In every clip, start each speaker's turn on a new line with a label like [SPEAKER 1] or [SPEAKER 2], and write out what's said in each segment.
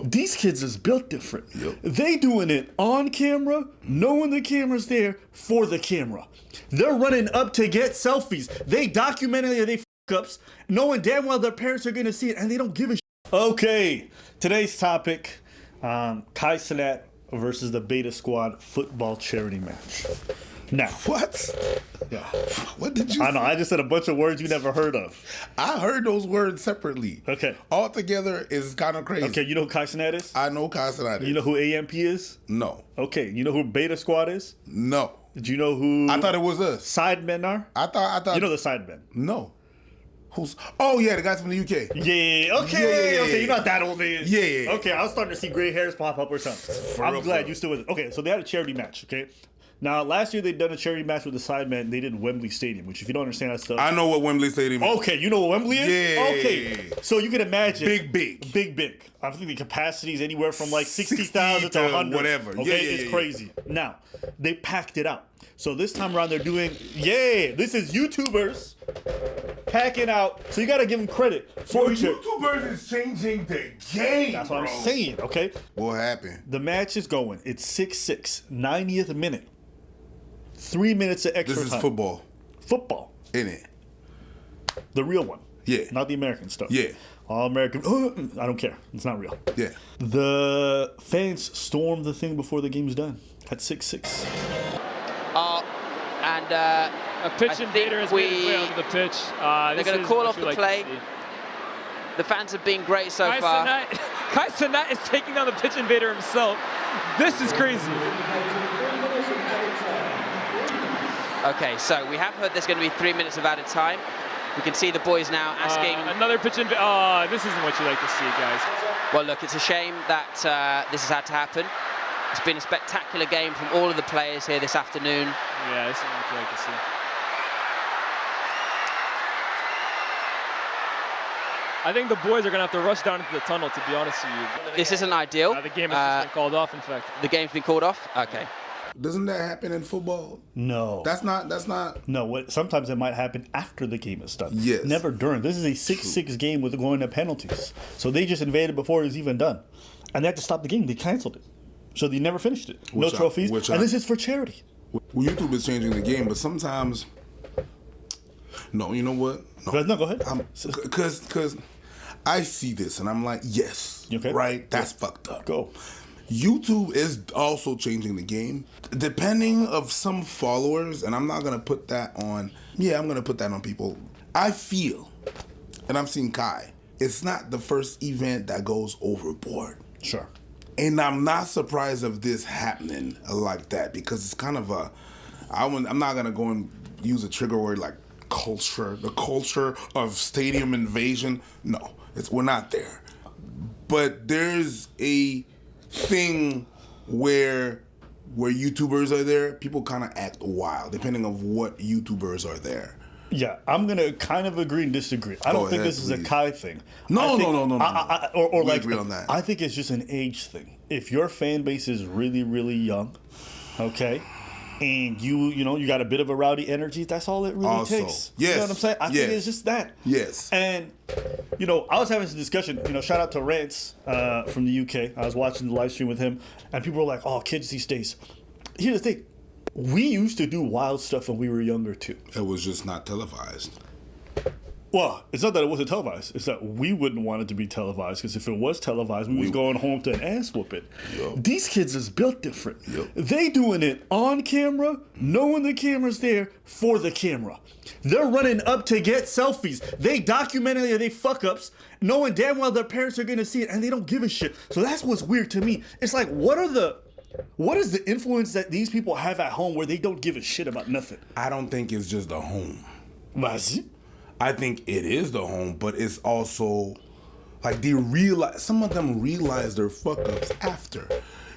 [SPEAKER 1] These kids is built different.
[SPEAKER 2] Yep.
[SPEAKER 1] They doing it on camera, knowing the camera's there for the camera. They're running up to get selfies. They documenting their fuck-ups, knowing damn well their parents are going to see it, and they don't give a shit. Okay, today's topic, Cenat versus the Beta Squad football charity match. Now,
[SPEAKER 2] What?
[SPEAKER 1] yeah,
[SPEAKER 2] What did you
[SPEAKER 1] I know.
[SPEAKER 2] say?
[SPEAKER 1] I just said a bunch of words you never heard of.
[SPEAKER 2] I heard those words separately.
[SPEAKER 1] Okay.
[SPEAKER 2] All together is kind of crazy.
[SPEAKER 1] Okay, you know who Cenat is?
[SPEAKER 2] I know Cenat is.
[SPEAKER 1] You know who AMP is?
[SPEAKER 2] No.
[SPEAKER 1] Okay, you know who Beta Squad is?
[SPEAKER 2] No.
[SPEAKER 1] Did you know who
[SPEAKER 2] I thought it was us.
[SPEAKER 1] Sidemen are?
[SPEAKER 2] I thought.
[SPEAKER 1] You know the Sidemen.
[SPEAKER 2] No. Who's? Oh yeah, the guys from the UK.
[SPEAKER 1] Yeah, okay,
[SPEAKER 2] Yeah.
[SPEAKER 1] okay, you're not that old, man.
[SPEAKER 2] Yeah.
[SPEAKER 1] Okay, I was starting to see gray hairs pop up or something. I'm
[SPEAKER 2] real,
[SPEAKER 1] glad
[SPEAKER 2] for
[SPEAKER 1] you still with it. Okay, so they had a charity match, okay? Now, last year they'd done a charity match with the Sidemen. They did Wembley Stadium, which if you don't understand that stuff.
[SPEAKER 2] I know what Wembley Stadium is.
[SPEAKER 1] Okay, you know what Wembley is?
[SPEAKER 2] Yeah.
[SPEAKER 1] Okay, so you can imagine.
[SPEAKER 2] Big.
[SPEAKER 1] I think the capacity is anywhere from like 60,000 to 100.
[SPEAKER 2] whatever.
[SPEAKER 1] Okay,
[SPEAKER 2] Yeah,
[SPEAKER 1] it's crazy. Now, they packed it out. So this time around they're doing, this is YouTubers packing out. So you got to give them credit for it.
[SPEAKER 2] YouTubers is changing the game.
[SPEAKER 1] That's what I'm saying, okay?
[SPEAKER 2] What happened?
[SPEAKER 1] The match is going. It's 6-6, 90th minute. 3 minutes of extra
[SPEAKER 2] This is
[SPEAKER 1] time.
[SPEAKER 2] football,
[SPEAKER 1] Football.
[SPEAKER 2] isn't it?
[SPEAKER 1] The real one.
[SPEAKER 2] Yeah.
[SPEAKER 1] Not the American stuff.
[SPEAKER 2] Yeah.
[SPEAKER 1] All American. I don't care. It's not real.
[SPEAKER 2] Yeah.
[SPEAKER 1] The fans stormed the thing before the game's done at 6-6.
[SPEAKER 3] A pitch invader has made his way onto the pitch.
[SPEAKER 4] They're going to call off the play. The fans have been great so far.
[SPEAKER 3] Cenat is taking on the pitch invader himself. This is crazy.
[SPEAKER 4] Okay, so we have heard there's going to be 3 minutes of added time. We can see the boys now asking.
[SPEAKER 3] Another pitch invader. This isn't what you like to see, guys.
[SPEAKER 4] Well, look, it's a shame that this has had to happen. It's been a spectacular game from all of the players here this afternoon.
[SPEAKER 3] Yeah, this isn't what you like to see. I think the boys are going to have to rush down into the tunnel, to be honest with you.
[SPEAKER 4] This isn't ideal.
[SPEAKER 3] The game has just been called off, in fact.
[SPEAKER 4] The game's been called off? Okay.
[SPEAKER 2] Doesn't that happen in football?
[SPEAKER 1] No.
[SPEAKER 2] That's not.
[SPEAKER 1] No, sometimes it might happen after the game is done.
[SPEAKER 2] Yes.
[SPEAKER 1] Never during. This is a 6-6 game with going to penalties. So they just invaded before it was even done. And they had to stop the game. They canceled it. So they never finished it. No trophies. And this is for charity.
[SPEAKER 2] Well, YouTube is changing the game, but sometimes. No, you know what?
[SPEAKER 1] No, go ahead.
[SPEAKER 2] Because I see this and I'm like, yes,
[SPEAKER 1] okay.
[SPEAKER 2] Right? That's fucked up.
[SPEAKER 1] Go.
[SPEAKER 2] YouTube is also changing the game. Depending of some followers, and I'm not going to put that on, I'm going to put that on people. I feel, and I've seen Kai, it's not the first event that goes overboard.
[SPEAKER 1] Sure.
[SPEAKER 2] And I'm not surprised of this happening like that because it's kind of I'm not going to go and use a trigger word like culture, the culture of stadium invasion. No, we're not there. But there's a thing where YouTubers are there, people kind of act wild, depending on what YouTubers are there.
[SPEAKER 1] Yeah, I'm gonna kind of agree and disagree. I don't think this is a Kai thing.
[SPEAKER 2] No.
[SPEAKER 1] Or
[SPEAKER 2] we
[SPEAKER 1] like,
[SPEAKER 2] agree on that.
[SPEAKER 1] I think it's just an age thing. If your fan base is really, really young, okay, and you got a bit of a rowdy energy, that's all it really takes.
[SPEAKER 2] Yes.
[SPEAKER 1] You know what I'm saying? I think it's just that.
[SPEAKER 2] Yes.
[SPEAKER 1] And I was having this discussion. Shout out to Rance from the UK. I was watching the live stream with him, and people were like, "Oh, kids these days." Here's the thing: we used to do wild stuff when we were younger too.
[SPEAKER 2] It was just not televised.
[SPEAKER 1] Well, it's not that it wasn't televised. It's that we wouldn't want it to be televised because if it was televised, we was going home to an ass whooping.
[SPEAKER 2] Yep.
[SPEAKER 1] These kids is built different.
[SPEAKER 2] Yep.
[SPEAKER 1] They doing it on camera, knowing the camera's there for the camera. They're running up to get selfies. They documenting their fuck-ups, knowing damn well their parents are going to see it, and they don't give a shit. So that's what's weird to me. It's like, what is the influence that these people have at home where they don't give a shit about nothing?
[SPEAKER 2] I don't think it's just the home.
[SPEAKER 1] Was it?
[SPEAKER 2] I think it is the home, but it's also like some of them realize their fuck ups after.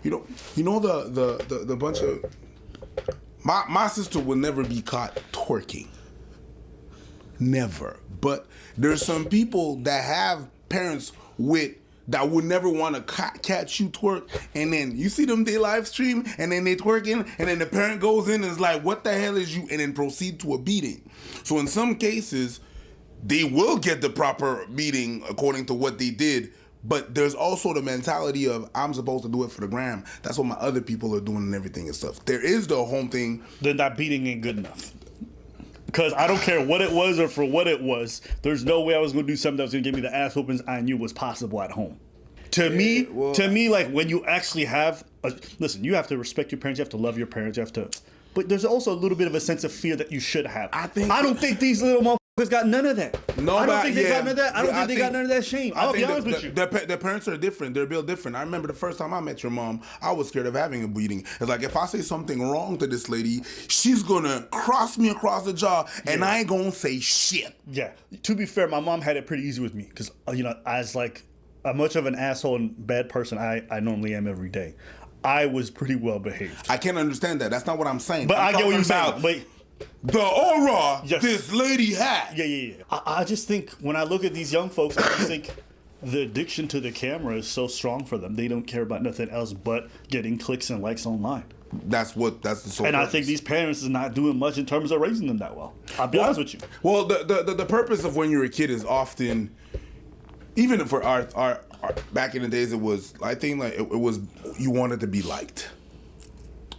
[SPEAKER 2] The bunch of my sister will never be caught twerking. Never. But there's some people that have parents that would never want to catch you twerk, and then you see them, they live stream, and then they twerking, and then the parent goes in and is like, what the hell is you, and then proceed to a beating. So in some cases, they will get the proper beating according to what they did, But there's also the mentality of I'm supposed to do it for the gram. That's what my other people are doing and everything and stuff. There is the home thing.
[SPEAKER 1] Then that beating ain't good enough. Because I don't care what it was or for what it was. There's no way I was going to do something that was going to give me the ass whoopings I knew was possible at home. To me, like when you actually have, listen, you have to respect your parents. You have to love your parents. You have to, but there's also a little bit of a sense of fear that you should have. I don't think these little motherfuckers got none of that. No, I don't think they got none of that. I don't think they got none of that shame. I'll be honest with you.
[SPEAKER 2] Their parents are different. They're built different. I remember the first time I met your mom, I was scared of having a beating. It's like if I say something wrong to this lady, she's gonna cross me across the jaw, and I ain't gonna say shit.
[SPEAKER 1] Yeah. To be fair, my mom had it pretty easy with me because as like much of an asshole and bad person I normally am every day. I was pretty well behaved.
[SPEAKER 2] I can't understand that. That's not what I'm saying.
[SPEAKER 1] But I get what you're saying. Wait.
[SPEAKER 2] The aura this lady had.
[SPEAKER 1] Yeah. I just think when I look at these young folks, I just think the addiction to the camera is so strong for them. They don't care about nothing else but getting clicks and likes online.
[SPEAKER 2] That's the sole
[SPEAKER 1] And
[SPEAKER 2] purpose.
[SPEAKER 1] I think these parents is not doing much in terms of raising them that well. I'll be honest with you.
[SPEAKER 2] Well, the purpose of when you're a kid is often, even for our back in the days, it was, I think like it was, you wanted to be liked.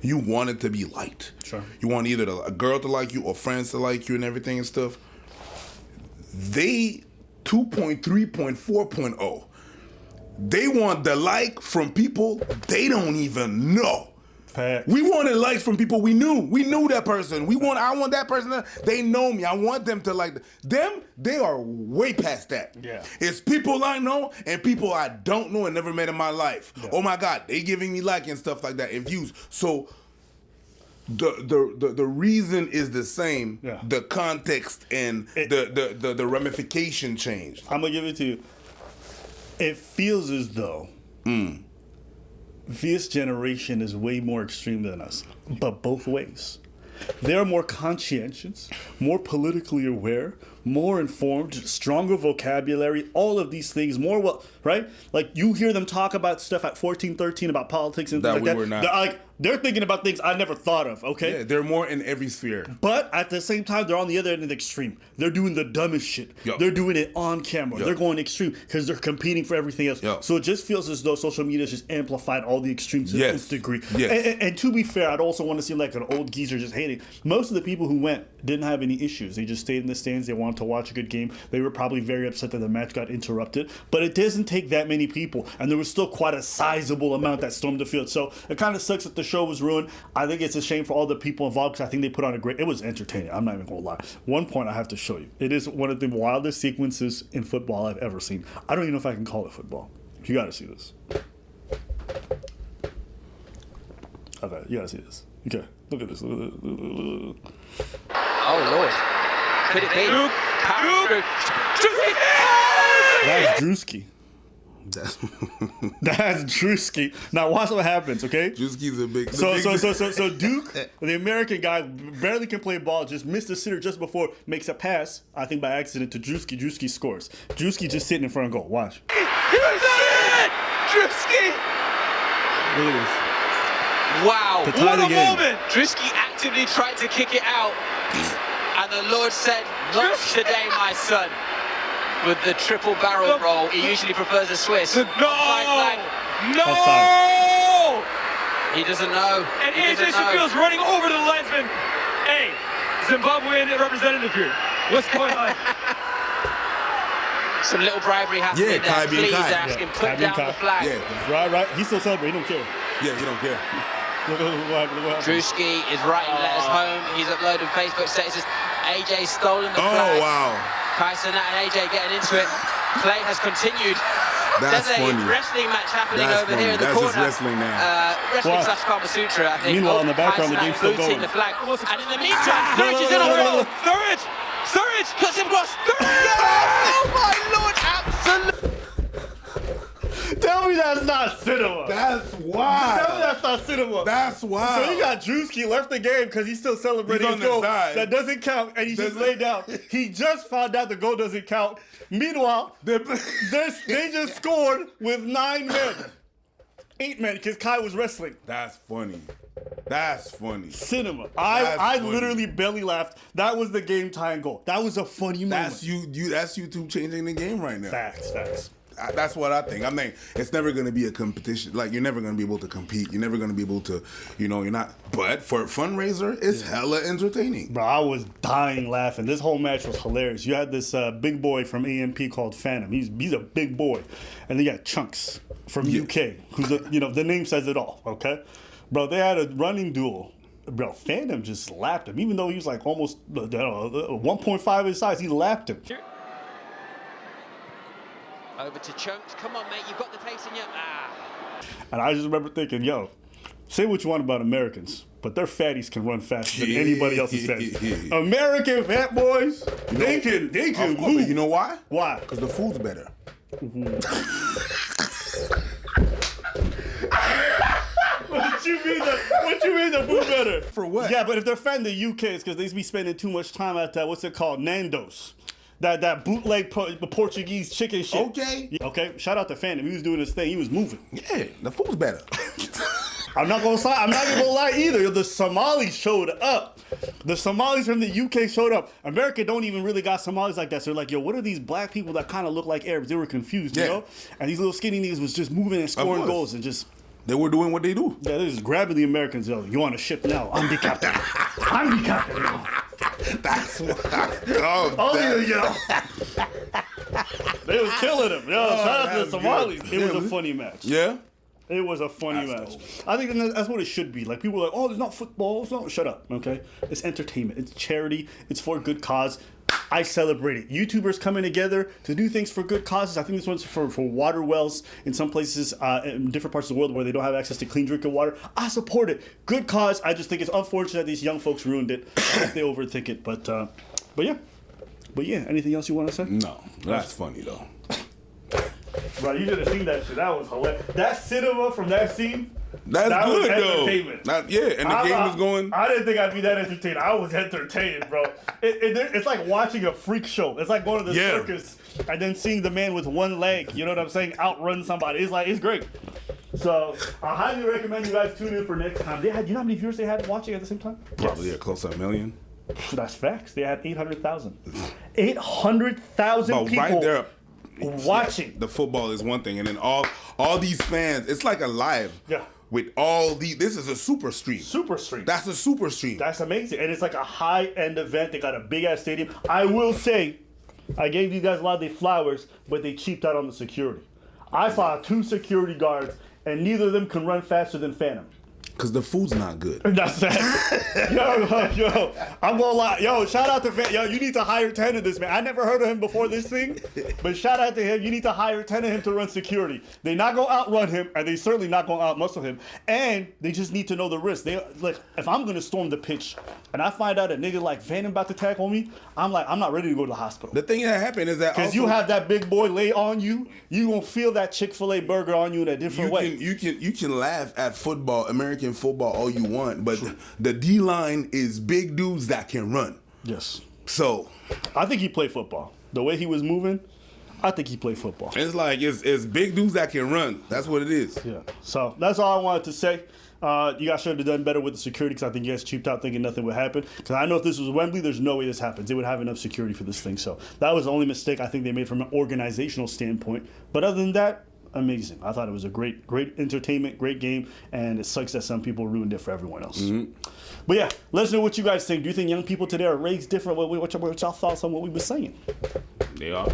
[SPEAKER 2] You wanted to be liked.
[SPEAKER 1] Sure.
[SPEAKER 2] You want either a girl to like you or friends to like you and everything and stuff. They 2.3.4.0. They want the like from people they don't even know.
[SPEAKER 1] Facts.
[SPEAKER 2] We wanted likes from people we knew. We knew that person. I want that person. They know me. I want them to like them. They are way past that.
[SPEAKER 1] Yeah.
[SPEAKER 2] It's people I know and people I don't know and never met in my life.
[SPEAKER 1] Yeah.
[SPEAKER 2] Oh my God, they giving me like and stuff like that and views. So the reason is the same.
[SPEAKER 1] Yeah.
[SPEAKER 2] The context and the ramification changed.
[SPEAKER 1] I'm gonna give it to you. It feels as though this generation is way more extreme than us, but both ways. They're more conscientious, more politically aware, more informed, stronger vocabulary, all of these things, right? Like you hear them talk about stuff at 14, 13 about politics and things like that.
[SPEAKER 2] Were not.
[SPEAKER 1] They're thinking about things I never thought of, okay?
[SPEAKER 2] Yeah, they're more in every sphere.
[SPEAKER 1] But at the same time, they're on the other end of the extreme. They're doing the dumbest shit.
[SPEAKER 2] Yo.
[SPEAKER 1] They're doing it on camera.
[SPEAKER 2] Yo.
[SPEAKER 1] They're going extreme because they're competing for everything else.
[SPEAKER 2] Yo.
[SPEAKER 1] So it just feels as though social media has just amplified all the extremes to this degree.
[SPEAKER 2] Yes.
[SPEAKER 1] And to be fair, I'd also want to seem like an old geezer just hating. Most of the people who went didn't have any issues. They just stayed in the stands. They wanted to watch a good game. They were probably very upset that the match got interrupted. But it doesn't take that many people. And there was still quite a sizable amount that stormed the field. So it kind of sucks that the show was ruined. I think it's a shame for all the people involved because I think they put on it was entertaining. I'm not even going to lie. One point I have to show you. It is one of the wildest sequences in football I've ever seen. I don't even know if I can call it football. You got to see this. Okay, you got to see this. Okay, look at this.
[SPEAKER 4] Oh, Lord. Could it be?
[SPEAKER 1] That's Drewski. That's Drewski. Now watch what happens, okay?
[SPEAKER 2] Drewski's a big.
[SPEAKER 1] So Duke, the American guy, barely can play ball. Just missed the sitter just before, makes a pass. I think by accident to Drewski. Drewski scores. Drewski just sitting in front of goal. Watch.
[SPEAKER 3] He was it! Drewski!
[SPEAKER 1] Look at this.
[SPEAKER 4] Wow.
[SPEAKER 1] To tie the game.
[SPEAKER 3] Moment!
[SPEAKER 4] Drewski actively tried to kick it out, and the Lord said, "Not today, my son." With the triple barrel roll, he usually prefers a Swiss.
[SPEAKER 3] No!
[SPEAKER 4] He doesn't know.
[SPEAKER 3] And AJ Shafield's running over to the linesman. Hey, Zimbabwean representative here. What's going on?
[SPEAKER 4] Some little bribery happening there.
[SPEAKER 2] Kai being
[SPEAKER 4] Please
[SPEAKER 2] Kai.
[SPEAKER 4] ask him, put down the flag.
[SPEAKER 2] Yeah,
[SPEAKER 1] Right. He's still celebrating. He don't care.
[SPEAKER 2] yeah, you don't care.
[SPEAKER 1] Look what happened.
[SPEAKER 4] Drewski is writing letters home. He's uploading Facebook statuses. AJ stolen the flag.
[SPEAKER 2] Oh wow.
[SPEAKER 4] Cenat and AJ getting into it. Play has continued.
[SPEAKER 2] That's
[SPEAKER 4] There's a
[SPEAKER 2] funny.
[SPEAKER 4] wrestling match happening
[SPEAKER 2] That's
[SPEAKER 4] over
[SPEAKER 2] funny.
[SPEAKER 4] here in the
[SPEAKER 2] That's
[SPEAKER 4] corner.
[SPEAKER 2] just wrestling now.
[SPEAKER 4] Wrestling
[SPEAKER 1] Wow.
[SPEAKER 4] / Kama Sutra, I think.
[SPEAKER 1] Meanwhile, in the background, the
[SPEAKER 4] Cenat
[SPEAKER 1] game's still
[SPEAKER 4] booting
[SPEAKER 1] going.
[SPEAKER 4] the flag. And in the meantime,
[SPEAKER 3] Sturridge is in a row. Sturridge!
[SPEAKER 4] cuts him across. Oh my Lord, absolutely.
[SPEAKER 1] Tell me that's not cinema.
[SPEAKER 2] That's
[SPEAKER 1] Tell me
[SPEAKER 2] wild.
[SPEAKER 1] that's not cinema.
[SPEAKER 2] That's wild.
[SPEAKER 1] So you got Drewski left the game because he's still celebrating
[SPEAKER 2] He's on
[SPEAKER 1] his goal.
[SPEAKER 2] the side.
[SPEAKER 1] That doesn't count, and he just laid down. He just found out the goal doesn't count. Meanwhile, they just scored with 9 men. 8 men because Kai was wrestling.
[SPEAKER 2] That's funny. That's funny.
[SPEAKER 1] Cinema.
[SPEAKER 2] That's
[SPEAKER 1] I
[SPEAKER 2] funny.
[SPEAKER 1] literally belly laughed. That was the game tying goal. That was a funny moment.
[SPEAKER 2] That's you. That's YouTube changing the game right now.
[SPEAKER 1] Facts.
[SPEAKER 2] That's what I think. I mean, it's never going to be a competition. Like, you're never going to be able to compete. You're never going to be able to, you're not. But for a fundraiser, it's hella entertaining.
[SPEAKER 1] Bro, I was dying laughing. This whole match was hilarious. You had this big boy from AMP called Phantom. He's a big boy. And then you got Chunks from UK, who's the name says it all, okay? Bro, they had a running duel. Bro, Phantom just lapped him. Even though he was like almost 1.5 his size, he lapped him.
[SPEAKER 4] Over to Chunks. Come on, mate. You've got the pace in you.
[SPEAKER 1] And I just remember thinking, yo, say what you want about Americans, but their fatties can run faster than anybody else's fatties. American fat boys, they can move.
[SPEAKER 2] You know why?
[SPEAKER 1] Why?
[SPEAKER 2] Because the food's better.
[SPEAKER 1] What you mean the food better?
[SPEAKER 2] For what?
[SPEAKER 1] Yeah, but if they're fat in the UK, it's because they be spending too much time at that, what's it called, Nando's. That bootleg Portuguese chicken shit.
[SPEAKER 2] Okay.
[SPEAKER 1] Okay, shout out to Phantom. He was doing his thing. He was moving.
[SPEAKER 2] Yeah, the food's better.
[SPEAKER 1] I'm not gonna lie either. The Somalis showed up. The Somalis from the UK showed up. America don't even really got Somalis like that. So they're like, yo, what are these black people that kind of look like Arabs? They were confused, you know? And these little skinny niggas was just moving and scoring goals and just...
[SPEAKER 2] They were doing what they do.
[SPEAKER 1] Yeah, they're just grabbing the Americans. Yo, you on a ship now? I'm the captain. I'm the captain now.
[SPEAKER 2] That's what
[SPEAKER 1] They was killing him. Yo, shout out to the Somalis.
[SPEAKER 2] Good.
[SPEAKER 1] It was a funny match.
[SPEAKER 2] Yeah?
[SPEAKER 1] It was a funny match. I think that's what it should be. Like, people are like, oh, it's not football. It's not. Shut up, okay? It's entertainment. It's charity. It's for a good cause. I celebrate it. YouTubers coming together to do things for good causes. I think this one's for water wells in some places in different parts of the world where they don't have access to clean drinking water. I support it. Good cause. I just think it's unfortunate that these young folks ruined it. I hope they overthink it. But yeah. Anything else you want to say?
[SPEAKER 2] No. That's funny, though.
[SPEAKER 1] Bro, you should have seen that shit. That was hilarious. That cinema from that scene.
[SPEAKER 2] That
[SPEAKER 1] was
[SPEAKER 2] good,
[SPEAKER 1] entertainment.
[SPEAKER 2] though. And the game was going.
[SPEAKER 1] I didn't think I'd be that entertained. I was entertained, bro. It's like watching a freak show. It's like going to the circus and then seeing the man with one leg, you know what I'm saying, outrun somebody. It's great. So I highly recommend you guys tune in for next time. You know how many viewers they had watching at the same time?
[SPEAKER 2] Probably close to 1 million.
[SPEAKER 1] That's facts. They had 800,000. 800,000 people
[SPEAKER 2] right there.
[SPEAKER 1] Watching.
[SPEAKER 2] The football is one thing, and then all these fans, it's like a live.
[SPEAKER 1] Yeah.
[SPEAKER 2] With all this is a super stream.
[SPEAKER 1] Super stream.
[SPEAKER 2] That's a super stream.
[SPEAKER 1] That's amazing. And it's like a high-end event. They got a big-ass stadium. I will say, I gave you guys a lot of the flowers, but they cheaped out on the security. I saw 2 security guards, and neither of them can run faster than Phantom.
[SPEAKER 2] Because the food's not good.
[SPEAKER 1] That's that. Yo, I'm gonna lie. Yo, shout out to Yo, you need to hire 10 of this, man. I never heard of him before this thing, but shout out to him. You need to hire 10 of him to run security. They're not gonna outrun him, and they certainly not gonna outmuscle him. And they just need to know the risk. They like, if I'm gonna storm the pitch, and I find out a nigga like Phantom about to tackle me, I'm not ready to go to the hospital.
[SPEAKER 2] The thing that happened is that
[SPEAKER 1] because you have that big boy lay on you, you gonna feel that Chick-fil-A burger on you in a different way.
[SPEAKER 2] You can laugh at football, American football, all you want, but the D-line is big dudes that can run.
[SPEAKER 1] Yes.
[SPEAKER 2] So
[SPEAKER 1] I think he played football. The way he was moving, I think he played football.
[SPEAKER 2] It's like it's big dudes that can run. That's what it is.
[SPEAKER 1] Yeah. So that's all I wanted to say. You guys should have done better with the security because I think you guys cheaped out thinking nothing would happen. Because I know if this was Wembley, there's no way this happens. They would have enough security for this thing. So that was the only mistake I think they made from an organizational standpoint. But other than that, amazing. I thought it was a great entertainment, great game, and it sucks that some people ruined it for everyone else. Mm-hmm. But yeah, let us know what you guys think. Do you think young people today are raised different? What's your thoughts on what we were saying?
[SPEAKER 2] They are.